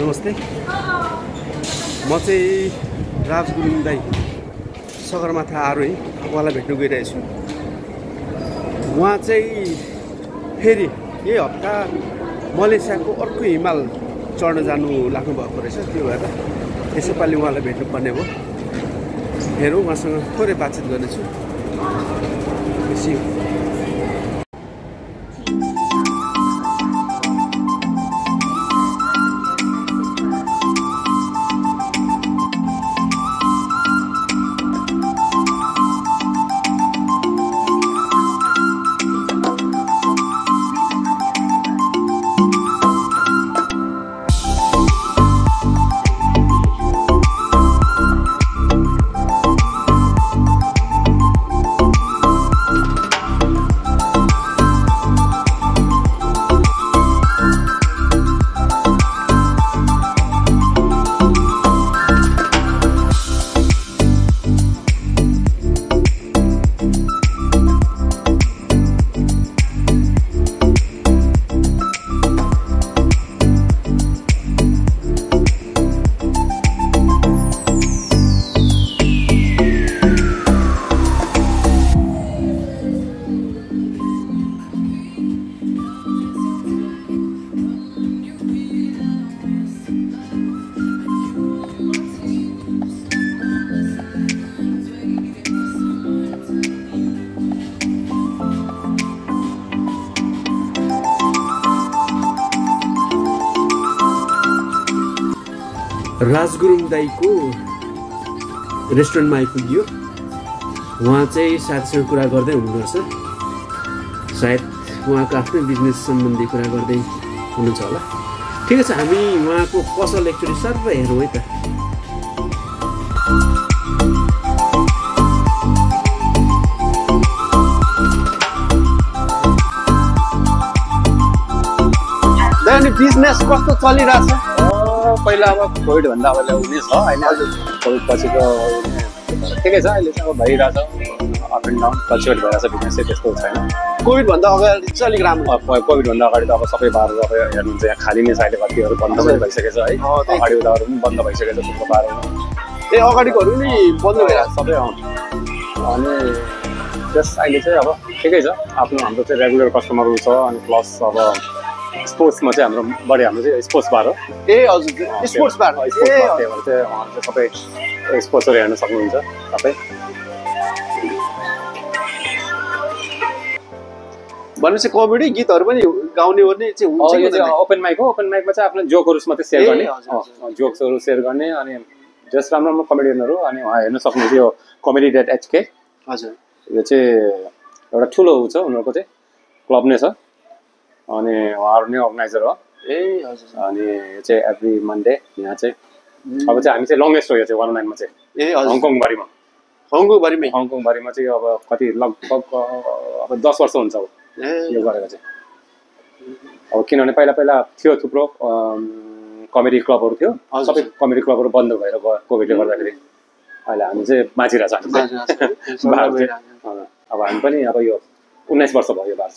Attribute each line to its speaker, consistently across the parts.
Speaker 1: नमस्ते। म चाहिँ राज गुरुङ दाई सगरमाथा आरोही उहाँलाई भेट्न गइरहेको छु। उहाँ चाहिँ फेरि यही हप्ता मलेसियाको अर्को हिमाल चढ्न जानु लाग्नु भएको रहेछ। त्यो भएर यसैपालि उहाँलाई भेट्नुपर्ने भयो। हेरौँ, उहाँसँग थोरै बातचित गर्नेछु। राज गुरुङ दाईको रेस्टुरेन्टमा आइपुग्यो। उहाँ चाहिँ साथीसँग कुरा गर्दै हुनुहुन्छ। सायद उहाँको आफ्नै बिजनेस सम्बन्धी कुरा गर्दै हुनुहुन्छ होला। ठिकै छ, हामी उहाँको पसल एकचोटि सर हेरौँ है त। दाइ, बिजनेस कस्तो चलिरहेछ?
Speaker 2: पहिला अब कोभिड भन्दा अब ल्याउने छ होइन। कोभिड पछिको ठिकै छ, अहिले चाहिँ अब भइरहेछ अप एन्ड डाउन, फ्लक्चुएट भइरहेछ बिजनेस चाहिँ, त्यस्तो छैन।
Speaker 1: कोभिड भन्दा अगाडि चाहिँ अलिक राम्रो।
Speaker 2: कोभिड भन्दा अगाडि त अब सबै बारहरू अब हेर्नुहुन्छ यहाँ खाली नै छ। अहिले कतिहरू बन्द पनि भइसकेको छ है, अगाडि उताहरू पनि बन्द भइसकेको छ थुप्रो बारहरू।
Speaker 1: अगाडिकोहरू नि बन्द भइरहेको
Speaker 2: सबै अनि त्यस अहिले चाहिँ अब ठिकै छ। हाम्रो चाहिँ रेगुलर कस्टमरहरू छ। अनि प्लस अब स्पोर्ट्समा चाहिँ हाम्रो बढी, हाम्रो चाहिँ स्पोर्ट्स बार हो।
Speaker 1: हजुर, स्पोर्ट्स बार।
Speaker 2: त्यही भएर चाहिँ सबै स्पोर्ट्सहरू हेर्न सक्नुहुन्छ तपाईँ।
Speaker 1: भनेपछि कमेडी गीतहरू पनि गाउने ओर्ने चाहिँ हुन्छ।
Speaker 2: यो चाहिँ ओपन माइक हो। ओपन माइकमा चाहिँ आफ्नो जोकहरू मात्रै सेयर गर्ने, जोक्सहरू सेयर गर्ने। अनि जस राम्रो राम्रो कमेडियनहरू, अनि उहाँ हेर्न सक्नुहुन्छ यो comedy.hk।
Speaker 1: हजुर,
Speaker 2: यो चाहिँ एउटा ठुलो ऊ छ, उनीहरूको चाहिँ क्लब नै छ। अनि उहाँहरू नै अर्गनाइजर हो।
Speaker 1: हजुर।
Speaker 2: अनि यो चाहिँ एभ्री मन्डे यहाँ चाहिँ अब चाहिँ हामी चाहिँ लङ्गेस्ट हो यो चाहिँ 19मा चाहिँ। हङकङभरिमा हङकङभरिमा चाहिँ अब कति लगभग अब 10 वर्ष हुन्छ अब यो गरेको चाहिँ। अब किनभने पहिला थियो थुप्रो कमेडी क्लबहरू थियो, सबै कमेडी क्लबहरू बन्द भएर गयो कोभिडले गर्दाखेरि। अहिले हामी चाहिँ बाँचिरहेछ। अब हामी पनि अब यो 19 वर्ष भयो यो बार।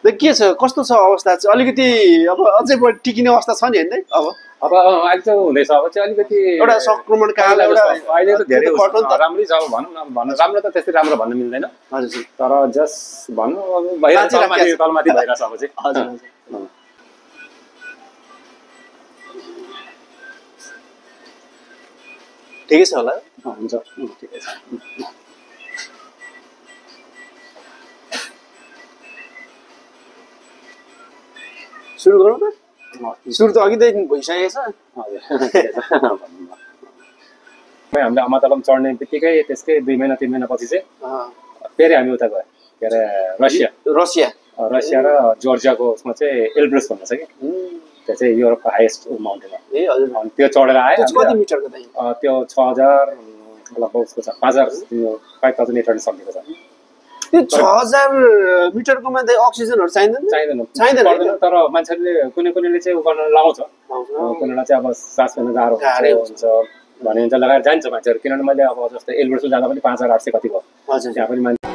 Speaker 1: के छ, कस्तो छ अवस्था चाहिँ? अलिकति अब अझै बढी टिकिने अवस्था छ नि होइन? अब
Speaker 2: अहिले चाहिँ हुँदैछ। अब चाहिँ अलिकति एउटा
Speaker 1: संक्रमण काल,
Speaker 2: अहिले त धेरै राम्रै छ भनौँ न। राम्रो त त्यस्तै राम्रो भन्न मिल्दैन।
Speaker 1: हजुर,
Speaker 2: तर जस भनौँ अब भइरहेछ, तलमाथि भइरहेछ अब चाहिँ।
Speaker 1: ठिकै छ होला।
Speaker 2: हुन्छ, ठिकै छ।
Speaker 1: सुरु गरौँ न। सुरु त अघिदेखि भइसकेको छ।
Speaker 2: हामीले अमातलम चढ्ने बित्तिकै त्यसकै 2 महिना 3 महिना पछि चाहिँ फेरि हामी उता गयो, के अरे रसिया र जर्जियाको उसमा चाहिँ एल्ब्रस भन्ने छ कि, त्यो चाहिँ युरोपको हाइएस्ट माउन्टेन हो। अनि त्यो चढेर आयो।
Speaker 1: कति मिटरको
Speaker 2: त्यो 6000 लगभग उसको छ, 5800 सम्थिङको छ।
Speaker 1: त्यो 6000 मिटरकोमा त अक्सिजनहरू चाहिँदैन।
Speaker 2: तर मान्छेले कुनैले चाहिँ उ गर्न लगाउँछ। कुनैलाई चाहिँ अब सास फेर्न गाह्रो हुन्छ भने चाहिँ लगाएर जान्छ मान्छेहरू। किनभने मैले अब जस्तै एल्ब्रस जाँदा पनि 5800 कति भयो। त्यहाँ पनि मान्छे